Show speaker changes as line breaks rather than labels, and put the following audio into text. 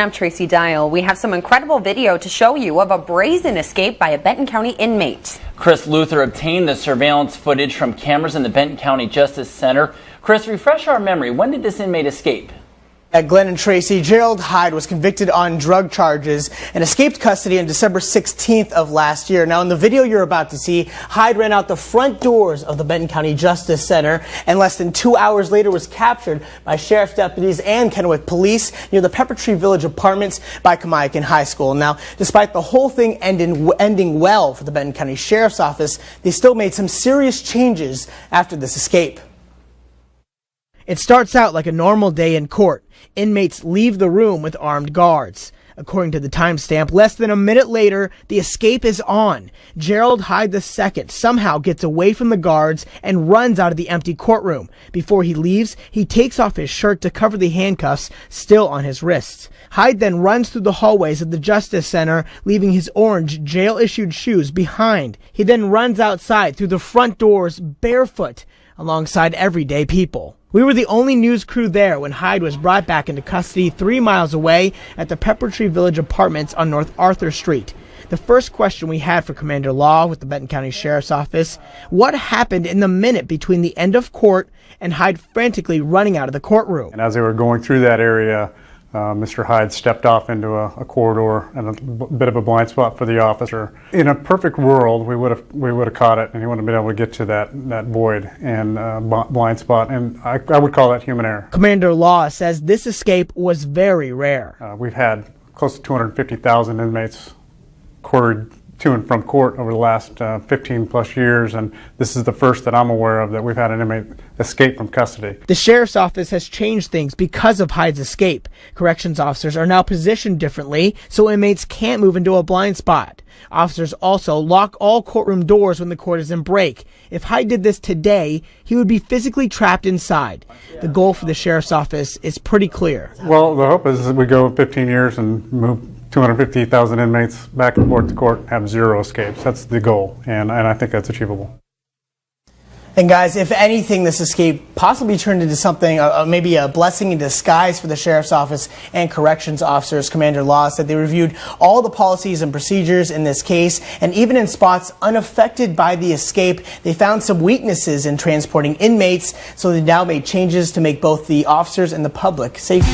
I'm Tracy Dial. We have some incredible video to show you of a brazen escape by a Benton County inmate.
Chris Luther obtained the surveillance footage from cameras in the Benton County Justice Center. Chris, refresh our memory. When did this inmate escape?
At Glenn and Tracy, Gerald Hyde was convicted on drug charges and escaped custody on December 16th of last year. Now, in the video you're about to see, Hyde ran out the front doors of the Benton County Justice Center and less than 2 hours later was captured by sheriff's deputies and Kennewick police near the Pepper Tree Village apartments by Kamiakin High School. Now, despite the whole thing ending well for the Benton County Sheriff's Office, they still made some serious changes after this escape. It starts out like a normal day in court. Inmates leave the room with armed guards. According to the timestamp, less than a minute later, the escape is on. Gerald Hyde II somehow gets away from the guards and runs out of the empty courtroom. Before he leaves, he takes off his shirt to cover the handcuffs still on his wrists. Hyde then runs through the hallways of the Justice Center, leaving his orange jail-issued shoes behind. He then runs outside through the front doors barefoot alongside everyday people. We were the only news crew there when Hyde was brought back into custody 3 miles away at the Pepper Tree Village apartments on North Arthur Street. The first question we had for Commander Law with the Benton County Sheriff's Office: what happened in the minute between the end of court and Hyde frantically running out of the courtroom?
And as they were going through that area, Mr. Hyde stepped off into a corridor and a bit of a blind spot for the officer. In a perfect world, we would have caught it, and he wouldn't have been able to get to that void and blind spot, and I would call that human error.
Commander Law says this escape was very rare.
We've had close to 250,000 inmates quartered to and from court over the last 15 plus years, and this is the first that I'm aware of that we've had an inmate escape from custody.
The Sheriff's Office has changed things because of Hyde's escape. Corrections officers are now positioned differently so inmates can't move into a blind spot. Officers also lock all courtroom doors when the court is in break. If Hyde did this today, he would be physically trapped inside. The goal for the Sheriff's Office is pretty clear.
Well, the hope is that we go 15 years and move 250,000 inmates back and forth to court, have zero escapes. That's the goal, and I think that's achievable.
And guys, if anything, this escape possibly turned into something, maybe a blessing in disguise for the Sheriff's Office and corrections officers. Commander Law said they reviewed all the policies and procedures in this case, and even in spots unaffected by the escape, they found some weaknesses in transporting inmates, so they now made changes to make both the officers and the public safer.